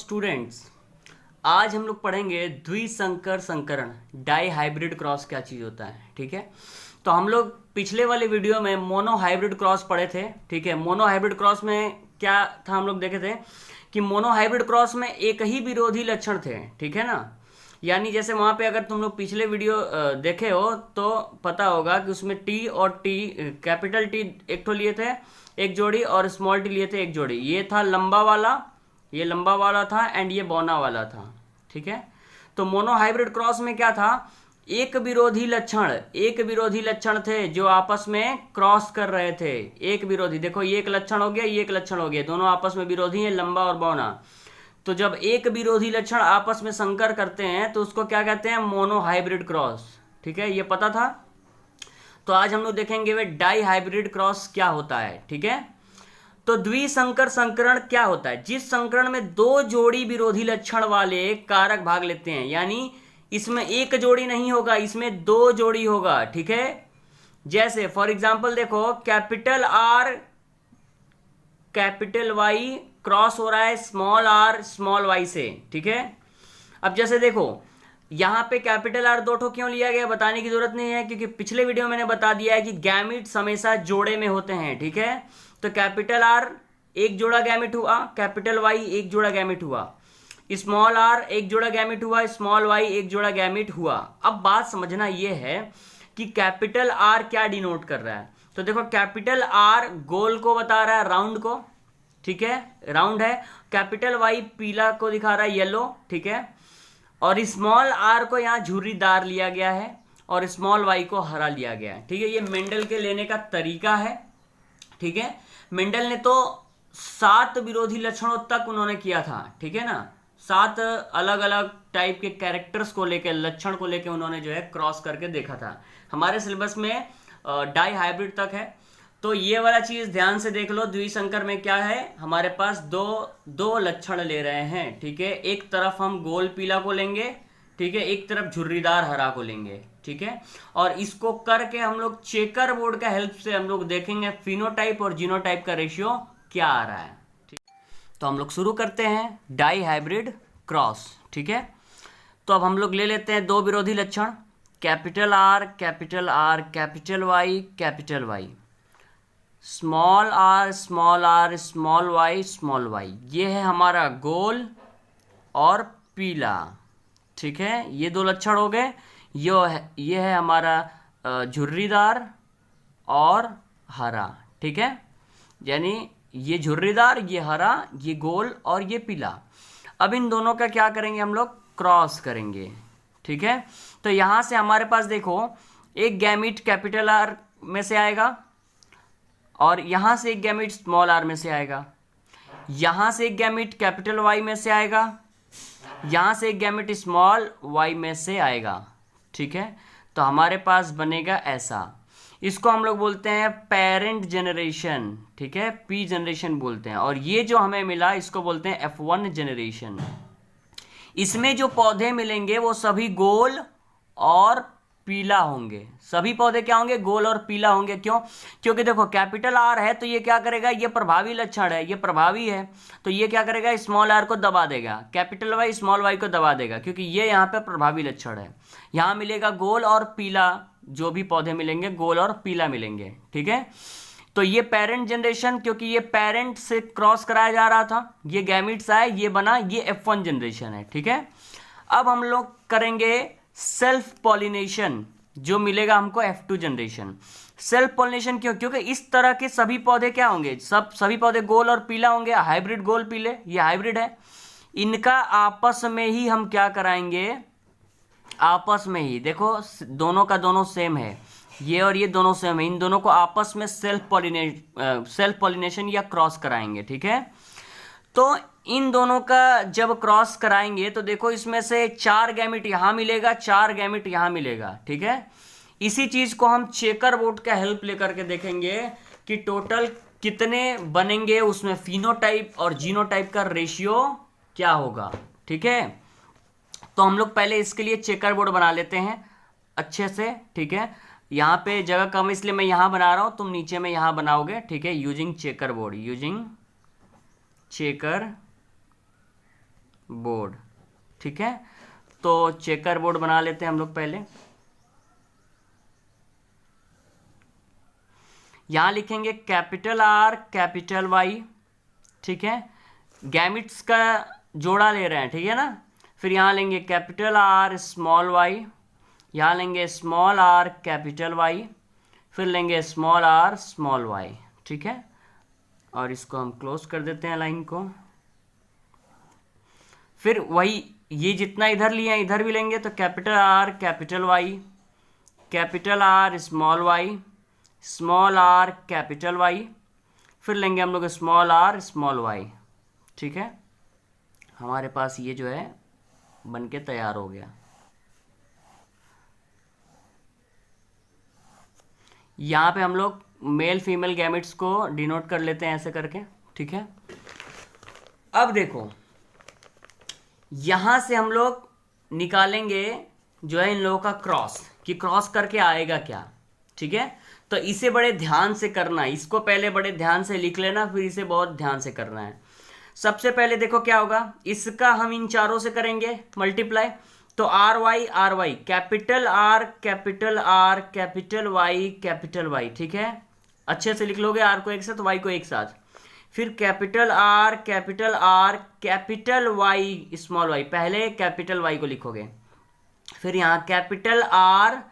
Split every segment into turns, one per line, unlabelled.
Students, आज हम लोग पढ़ेंगे द्विसंकर संकरण डाई हाइब्रिड क्रॉस क्या चीज़ होता है। ठीक है, तो हम लोग पिछले वाले वीडियो में मोनो हाइब्रिड क्रॉस पढ़े थे। ठीक है, मोनो हाइब्रिड क्रॉस में क्या था, हम लोग देखे थे कि मोनो हाइब्रिड क्रॉस में एक ही विरोधी लक्षण थे। ठीक है ना, यानी जैसे वहां पे अगर तुम लोग पिछले वीडियो देखे हो तो पता होगा कि उसमें टी और टी, कैपिटल टी एक तो लिए थे एक जोड़ी और स्मॉल टी लिए थे एक जोड़ी। ये था लंबा वाला, ये लंबा वाला था एंड ये बौना वाला था। ठीक है, तो मोनो हाइब्रिड क्रॉस में क्या था, एक विरोधी लक्षण थे जो आपस में क्रॉस कर रहे थे। एक विरोधी, देखो ये एक लक्षण हो गया, ये एक लक्षण हो गया, दोनों आपस में विरोधी हैं, लंबा और बौना। तो जब एक विरोधी लक्षण आपस में संकर करते हैं तो उसको क्या कहते हैं, मोनो हाइब्रिड क्रॉस। ठीक है, ये पता था। तो आज हम लोग देखेंगे वे डाई हाइब्रिड क्रॉस क्या होता है। ठीक है, तो द्विसंकर संकरण क्या होता है, जिस संकरण में दो जोड़ी विरोधी लक्षण वाले कारक भाग लेते हैं, यानी इसमें एक जोड़ी नहीं होगा, इसमें दो जोड़ी होगा। ठीक है, जैसे फॉर एग्जांपल देखो, capital R capital Y cross हो रहा है स्मॉल आर स्मॉल वाई से। ठीक है, अब जैसे देखो यहां पे कैपिटल आर दो ठो क्यों लिया गया बताने की जरूरत नहीं है, क्योंकि पिछले वीडियो मैंने बता दिया है कि गैमिट्स हमेशा जोड़े में होते हैं। ठीक है, तो कैपिटल आर एक जोड़ा गैमिट हुआ, कैपिटल वाई एक जोड़ा गैमिट हुआ, स्मॉल आर एक जोड़ा गैमिट हुआ, स्मॉल वाई एक जोड़ा गैमिट हुआ। अब बात समझना यह है कि कैपिटल आर क्या डिनोट कर रहा है। तो देखो कैपिटल आर गोल को बता रहा है, राउंड को। ठीक है, राउंड है। कैपिटल वाई पीला को दिखा रहा है, येलो। ठीक है, और स्मॉल आर को यहां झुर्रीदार लिया गया है और स्मॉल वाई को हरा लिया गया है। ठीक है, ये मेंडल के लेने का तरीका है। ठीक है, मेंडल ने तो 7 विरोधी लक्षणों तक उन्होंने किया था। ठीक है ना, 7 अलग अलग टाइप के कैरेक्टर्स को लेकर, लक्षण को लेकर उन्होंने जो है क्रॉस करके देखा था। हमारे सिलेबस में डाई हाइब्रिड तक है, तो ये वाला चीज ध्यान से देख लो। द्विसंकर में क्या है, हमारे पास दो लक्षण ले रहे हैं। ठीक है, एक तरफ हम गोल पीला को लेंगे, ठीक है, एक तरफ झुर्रीदार हरा को लेंगे। ठीक है, और इसको करके हम लोग चेकर बोर्ड का हेल्प से हम लोग देखेंगे फिनोटाइप और जीनोटाइप का रेशियो क्या आ रहा है। ठीक, तो हम लोग शुरू करते हैं डाई हाइब्रिड क्रॉस। ठीक है, तो अब हम लोग ले लेते हैं दो विरोधी लक्षण, capital R capital R capital Y capital Y, small R small R small Y. ये है हमारा गोल और पीला। ठीक है, ये दो लक्षण हो गए। ये है हमारा झुर्रीदार और हरा। ठीक है, यानी ये झुर्रीदार, ये हरा, ये गोल और ये पीला। अब इन दोनों का क्या करेंगे, हम लोग क्रॉस करेंगे। ठीक है, तो यहां से हमारे पास देखो एक गैमिट कैपिटल आर में से आएगा और यहां से एक गैमिट स्मॉल आर में से आएगा, यहां से एक गैमिट कैपिटल वाई में से आएगा, यहां से एक गैमिट स्मॉल वाई में से आएगा। ठीक है, तो हमारे पास बनेगा ऐसा। इसको हम लोग बोलते हैं पेरेंट जनरेशन। ठीक है, पी जनरेशन बोलते हैं। और ये जो हमें मिला इसको बोलते हैं F1 जनरेशन। इसमें जो पौधे मिलेंगे वो सभी गोल और पीला होंगे। सभी पौधे क्या होंगे, गोल और पीला होंगे। क्यों? क्योंकि देखो कैपिटल आर है तो ये क्या करेगा, ये प्रभावी लक्षण है, ये प्रभावी है, तो ये क्या करेगा, स्मॉल आर को दबा देगा, कैपिटल वाई स्मॉल वाई को दबा देगा, क्योंकि ये यहाँ पे प्रभावी लक्षण है। यहाँ मिलेगा गोल और पीला, जो भी पौधे मिलेंगे गोल और पीला मिलेंगे। ठीक है, तो ये पेरेंट जनरेशन, क्योंकि ये पेरेंट से क्रॉस कराया जा रहा था, ये गैमिट्स आए, ये बना, ये F1 जनरेशन है। ठीक है, अब हम लोग करेंगे सेल्फ पॉलिनेशन, जो मिलेगा हमको F2 जनरेशन। सेल्फ पॉलिनेशन क्यों? क्योंकि इस तरह के सभी पौधे क्या होंगे, सभी पौधे गोल और पीला होंगे, हाइब्रिड गोल पीले, ये हाइब्रिड है। इनका आपस में ही हम क्या कराएंगे, आपस में ही देखो दोनों का दोनों सेम है, ये और ये दोनों सेम है, इन दोनों को आपस में सेल्फ पॉलिनेशन या क्रॉस कराएंगे। ठीक है, तो इन दोनों का जब क्रॉस कराएंगे तो देखो इसमें से 4 गैमिट यहां मिलेगा, 4 गैमिट यहां मिलेगा। ठीक है, इसी चीज को हम चेकर बोर्ड का हेल्प लेकर के देखेंगे कि टोटल कितने बनेंगे, उसमें फिनोटाइप और जीनोटाइप का रेशियो क्या होगा। ठीक है, तो हम लोग पहले इसके लिए चेकर बोर्ड बना लेते हैं अच्छे से। ठीक है, यहाँ पे जगह कम इसलिए मैं यहाँ बना रहा हूं, तुम नीचे में यहाँ बनाओगे। ठीक है, using checker board, using checker board, ठीक है। तो चेकर बोर्ड बना लेते हैं हम लोग पहले। यहां लिखेंगे कैपिटल आर कैपिटल वाई, ठीक है। गैमिट्स का जोड़ा ले रहे हैं, ठीक है ना। फिर यहां लेंगे कैपिटल आर स्मॉल वाई, यहां लेंगे स्मॉल आर कैपिटल वाई, फिर लेंगे स्मॉल आर स्मॉल वाई, ठीक है। और इसको हम क्लोज कर देते हैं लाइन को। फिर वही ये जितना इधर लिए इधर भी लेंगे, तो capital R capital Y, capital R small R capital Y, फिर लेंगे हम लोग स्मॉल आर स्मॉल वाई, ठीक है। हमारे पास ये जो है बन के तैयार हो गया। यहाँ पे हम लोग मेल फीमेल गैमेट्स को डिनोट कर लेते हैं ऐसे करके, ठीक है। अब देखो यहां से हम लोग निकालेंगे जो है इन लोगों का क्रॉस, कि क्रॉस करके आएगा क्या, ठीक है। तो इसे बड़े ध्यान से करना है, इसको पहले बड़े ध्यान से लिख लेना, फिर इसे बहुत ध्यान से करना है। सबसे पहले देखो क्या होगा, इसका हम इन चारों से करेंगे मल्टीप्लाई, तो R Y capital R capital R capital Y, ठीक है। अच्छे से लिख लोगे, आर को एक साथ वाई को एक साथ। फिर capital R capital Y small Y, पहले कैपिटल वाई को लिखोगे, फिर यहां capital R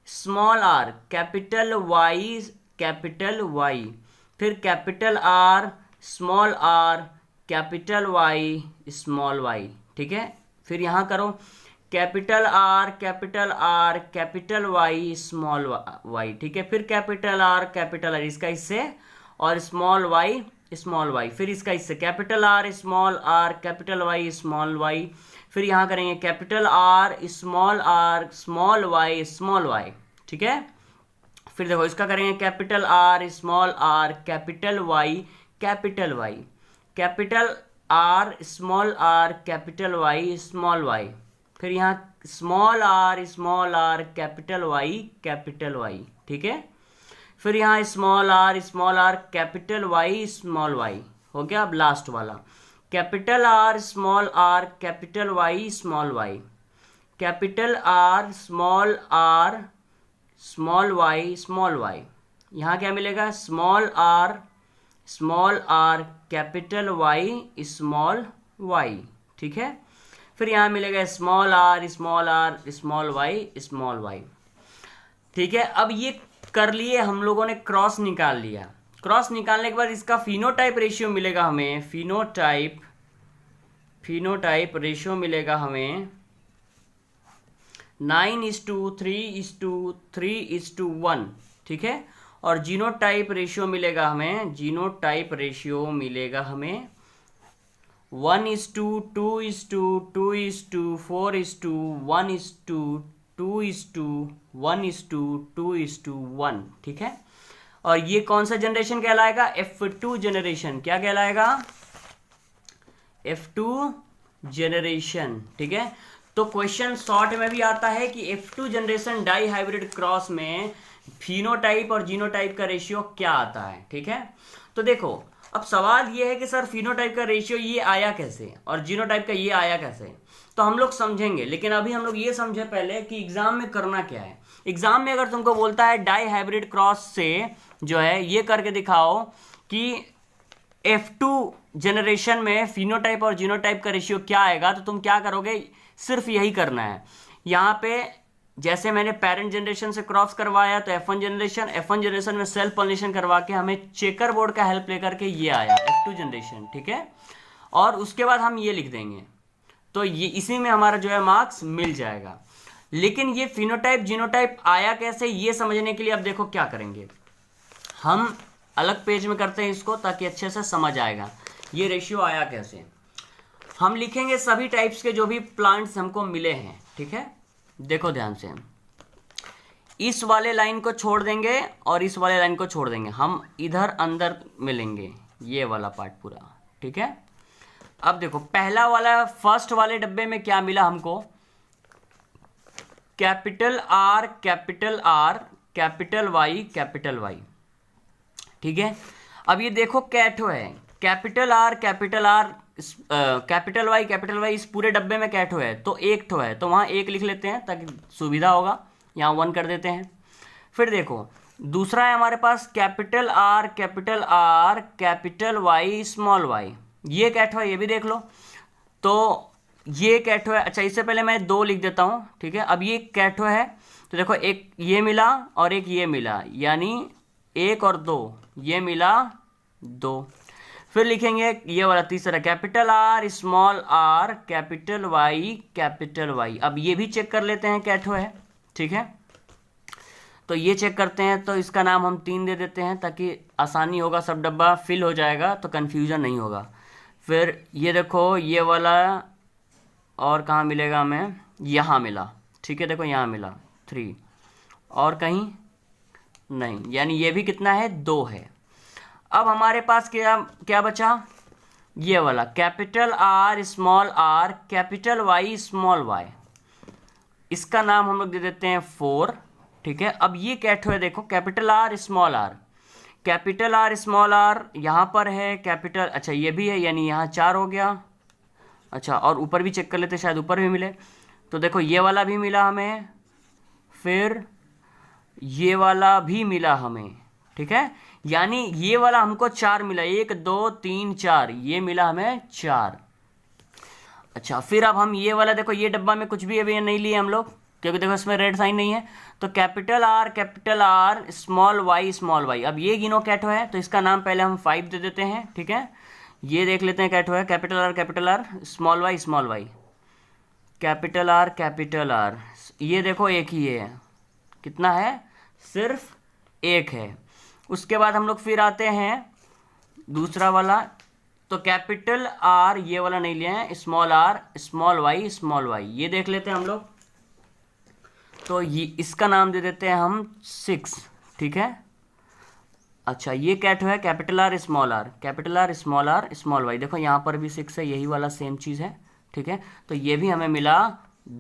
small R capital Y, फिर capital R small R capital Y small Y, ठीक है। फिर यहां करो capital R capital Y small Y, ठीक है। फिर कैपिटल आर इसका इससे, और स्मॉल वाई, फिर इसका इससे capital R capital Y small Y, फिर यहां करेंगे कैपिटल आर स्मॉल वाई, ठीक है। फिर देखो इसका करेंगे capital R capital Y, capital R capital Y small Y, फिर यहाँ स्मॉल आर कैपिटल वाई, ठीक है। फिर यहाँ small R capital Y small Y हो गया। अब लास्ट वाला capital R capital Y small Y, capital R small Y, यहाँ क्या मिलेगा small R capital Y small Y, ठीक है। फिर यहाँ मिलेगा स्मॉल आर स्मॉल वाई, ठीक है। अब ये कर लिए हम लोगों ने, क्रॉस निकाल लिया। क्रॉस निकालने के बाद इसका फिनोटाइप रेशियो मिलेगा हमें, फिनोटाइप रेशियो मिलेगा हमें 9:3:3:1, ठीक है। और जीनोटाइप रेशियो मिलेगा हमें 1:2:2:4:1:2:1:2:1, ठीक है। और ये कौन सा जनरेशन कहलाएगा, F2 जनरेशन। क्या कहलाएगा, F2 जनरेशन, ठीक है। तो क्वेश्चन शॉर्ट में भी आता है कि F2 generation dihybrid cross में फिनोटाइप और जीनोटाइप का रेशियो क्या आता है, ठीक है। तो देखो अब सवाल ये है कि सर फिनोटाइप का रेशियो ये आया कैसे और जीनोटाइप का ये आया कैसे, तो हम लोग समझेंगे। लेकिन अभी हम लोग ये समझे पहले कि एग्जाम में करना क्या है। एग्जाम में अगर तुमको बोलता है डाई हाइब्रिड क्रॉस से जो है ये करके दिखाओ कि F2 जनरेशन में फिनोटाइप और जीनोटाइप का रेशियो क्या आएगा, तो तुम क्या करोगे, सिर्फ यही करना है। यहाँ पे जैसे मैंने पेरेंट जनरेशन से क्रॉस करवाया तो F1 जनरेशन में सेल्फ पॉलिनेशन करवा के हमें चेकर बोर्ड का हेल्प लेकर के ये आया F2 जनरेशन, ठीक है। और उसके बाद हम ये लिख देंगे, तो ये इसी में हमारा जो है मार्क्स मिल जाएगा। लेकिन ये फिनोटाइप जीनोटाइप आया कैसे, ये समझने के लिए अब देखो क्या करेंगे, हम अलग पेज में करते हैं इसको ताकि अच्छे से समझ आएगा ये रेशियो आया कैसे। हम लिखेंगे सभी टाइप्स के जो भी प्लांट्स हमको मिले हैं, ठीक है। देखो ध्यान से, इस वाले लाइन को छोड़ देंगे और इस वाले लाइन को छोड़ देंगे, हम इधर अंदर मिलेंगे ये वाला पार्ट पूरा, ठीक है। अब देखो पहला वाला फर्स्ट वाले डब्बे में क्या मिला हमको, कैपिटल आर कैपिटल वाई, ठीक है। अब ये देखो कैटो है, कैपिटल आर कैपिटल वाई इस पूरे डब्बे में क्या ठो है, तो एक ठो है, तो वहाँ एक लिख लेते हैं ताकि सुविधा होगा, यहाँ 1 कर देते हैं। फिर देखो दूसरा है हमारे पास capital R capital Y small Y, ये क्या ठो है ये भी देख लो। तो ये क्या ठो है, अच्छा इससे पहले मैं 2 लिख देता हूँ, ठीक है। अब ये क्या ठो है, तो देखो एक ये मिला और एक ये मिला, यानी 1 और 2 ये मिला 2। फिर लिखेंगे ये वाला तीसरा कैपिटल आर कैपिटल वाई। अब ये भी चेक कर लेते हैं क्या ठो है, ठीक है। तो ये चेक करते हैं, तो इसका नाम हम 3 दे देते हैं ताकि आसानी होगा, सब डब्बा फिल हो जाएगा तो कन्फ्यूजन नहीं होगा। फिर ये देखो ये वाला और कहाँ मिलेगा हमें, यहाँ मिला, ठीक है। देखो यहाँ मिला 3 और कहीं नहीं, यानी ये भी कितना है 2 है। अब हमारे पास क्या क्या बचा, ये वाला capital R capital Y small Y, इसका नाम हम लोग दे देते हैं 4, ठीक है। अब ये क्या है, देखो कैपिटल आर स्मॉल आर यहाँ पर है कैपिटल, अच्छा ये भी है, यानी यहाँ 4 हो गया। अच्छा और ऊपर भी चेक कर लेते, शायद ऊपर भी मिले। तो देखो ये वाला भी मिला हमें, फिर ये वाला भी मिला हमें, ठीक है। यानी ये वाला हमको 4 मिला, 1 2 3 4, ये मिला हमें 4। अच्छा फिर अब हम ये वाला, देखो ये डब्बा में कुछ भी अभी नहीं लिए हम लोग, क्योंकि देखो इसमें रेड साइन नहीं है। तो कैपिटल आर स्मॉल वाई। अब ये गिनो कैटो है, तो इसका नाम पहले हम 5 दे देते हैं, ठीक है। ये देख लेते हैं कैटो है, capital R small Y capital R. ये देखो एक ही है, कितना है, सिर्फ 1 है। उसके बाद हम लोग फिर आते हैं दूसरा वाला, तो कैपिटल आर ये वाला नहीं लिया है, स्मॉल वाई ये देख लेते हैं हम लोग। तो ये इसका नाम दे देते हैं हम 6, ठीक है। अच्छा ये कैट है कैपिटल आर स्मॉल वाई, देखो यहाँ पर भी 6 है, यही वाला सेम चीज़ है, ठीक है। तो ये भी हमें मिला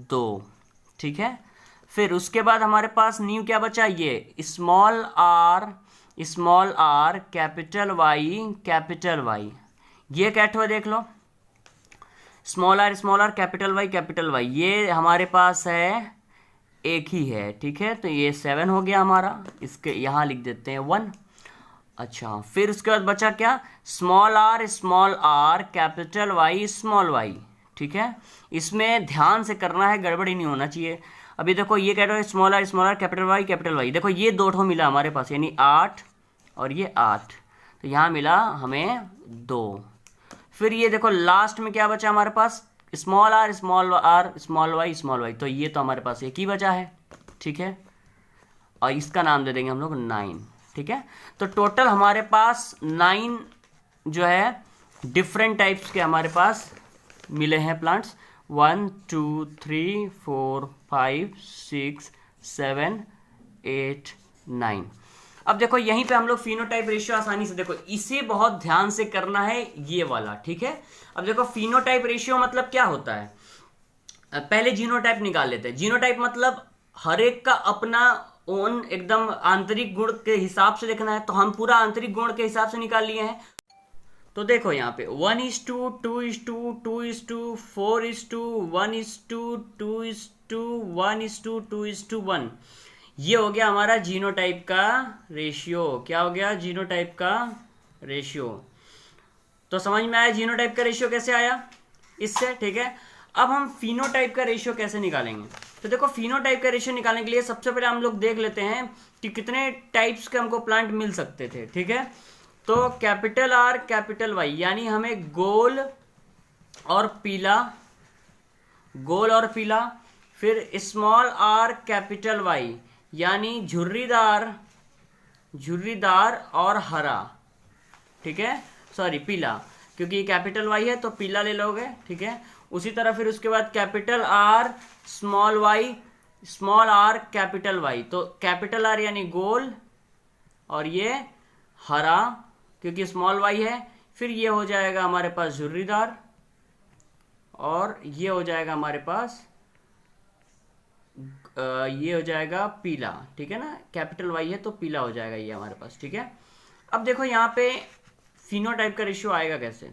2, ठीक है। फिर उसके बाद हमारे पास न्यू क्या बचा, ये स्मॉल आर कैपिटल वाई, ये कैट हुआ देख लो, स्मॉल आर कैपिटल वाई, ये हमारे पास है एक ही है, ठीक है। तो ये 7 हो गया हमारा, इसके यहाँ लिख देते हैं 1। अच्छा फिर उसके बाद बचा क्या, small R capital Y small Y, ठीक है। इसमें ध्यान से करना है, गड़बड़ी नहीं होना चाहिए। अभी देखो ये कह रहे हो स्मॉल आर कैपिटल वाई, देखो ये 2 ठो मिला हमारे पास, यानी 8 और ये 8, तो यहाँ मिला हमें 2। फिर ये देखो लास्ट में क्या बचा हमारे पास, स्मॉल आर स्मॉल वाई, तो ये तो हमारे पास एक ही बचा है, ठीक है। और इसका नाम दे देंगे हम लोग 9, ठीक है। तो टोटल हमारे पास 9 जो है डिफरेंट टाइप्स के हमारे पास मिले हैं प्लांट्स, 1 2 3 4 5 6 7 8 9। अब देखो यहीं पे हम लोग फिनोटाइप रेशियो आसानी से, देखो इसे बहुत ध्यान से करना है ये वाला, ठीक है। अब देखो फिनोटाइप रेशियो मतलब क्या होता है, पहले जीनोटाइप निकाल लेते हैं। जीनोटाइप मतलब हर एक का अपना ओन एकदम आंतरिक गुण के हिसाब से देखना है, तो हम पूरा आंतरिक गुण के हिसाब से निकाल लिए हैं। तो देखो यहाँ पे 1:2 2:2 2:2 4:2 1:2 2:2 1:2 2:1, ये हो गया हमारा जीनोटाइप का रेशियो। क्या हो गया, जीनोटाइप का रेशियो। तो समझ में आया जीनोटाइप का रेशियो कैसे आया इससे, ठीक है। अब हम फिनोटाइप का रेशियो कैसे निकालेंगे, तो देखो फिनोटाइप का रेशियो निकालने के लिए सबसे पहले हम लोग देख लेते हैं कि कितने टाइप्स के हमको प्लांट मिल सकते थे, ठीक है। तो कैपिटल आर कैपिटल वाई, यानी हमें गोल और पीला, फिर स्मॉल आर कैपिटल वाई, यानी झुर्रीदार और हरा, ठीक है, सॉरी पीला, क्योंकि कैपिटल वाई है तो पीला ले लोगे, ठीक है। उसी तरह फिर उसके बाद capital R small R capital Y, तो कैपिटल आर यानी गोल और ये हरा क्योंकि स्मॉल वाई है। फिर ये हो जाएगा हमारे पास झुर्रीदार और ये हो जाएगा हमारे पास ये हो जाएगा पीला, ठीक है ना, कैपिटल वाई है तो पीला हो जाएगा ये हमारे पास, ठीक है। अब देखो यहाँ पे फिनोटाइप का रेशियो आएगा कैसे,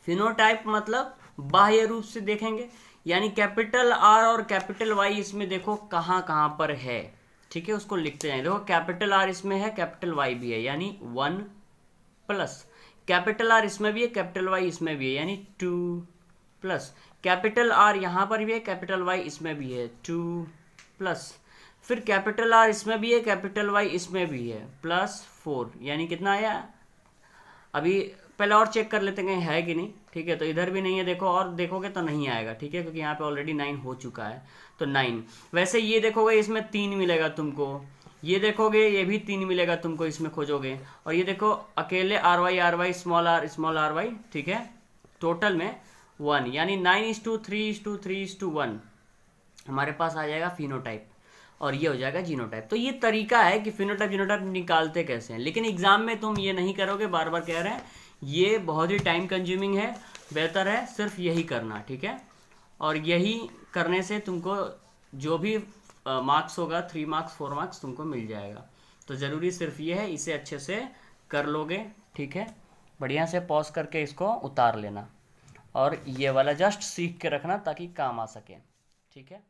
फिनोटाइप मतलब बाह्य रूप से देखेंगे, यानी कैपिटल आर और कैपिटल वाई इसमें देखो कहाँ कहाँ पर है, ठीक है, उसको लिखते हैं। देखो कैपिटल आर इसमें है, कैपिटल वाई भी है, यानी 1 प्लस कैपिटल आर इसमें भी है, कैपिटल वाई इसमें भी है, यानी 2 प्लस कैपिटल आर यहाँ पर भी है, कैपिटल वाई इसमें भी है, 2 प्लस फिर कैपिटल आर इसमें भी है, कैपिटल वाई इसमें भी है, प्लस 4, यानी कितना आया। अभी पहले और चेक कर लेते हैं है कि नहीं, ठीक है। तो इधर भी नहीं है देखो, और देखोगे तो नहीं आएगा, ठीक है, क्योंकि यहाँ पे ऑलरेडी 9 हो चुका है, तो 9। वैसे ये देखोगे इसमें 3 मिलेगा तुमको, ये देखोगे ये भी 3 मिलेगा तुमको, इसमें खोजोगे। और ये देखो अकेले R Y small R Y, ठीक है, टोटल में 1, यानी 9:3:3:1 हमारे पास आ जाएगा फिनोटाइप, और ये हो जाएगा जीनोटाइप। तो ये तरीका है कि फिनोटाइप जीनोटाइप निकालते कैसे हैं, लेकिन एग्जाम में तुम ये नहीं करोगे, बार बार कह रहे हैं, ये बहुत ही टाइम कंज्यूमिंग है, बेहतर है सिर्फ यही करना, ठीक है। और यही करने से तुमको जो भी मार्क्स होगा 3 मार्क्स 4 मार्क्स तुमको मिल जाएगा। तो ज़रूरी सिर्फ ये है, इसे अच्छे से कर लोगे, ठीक है। बढ़िया से पॉज करके इसको उतार लेना, और ये वाला जस्ट सीख के रखना ताकि काम आ सके, ठीक है।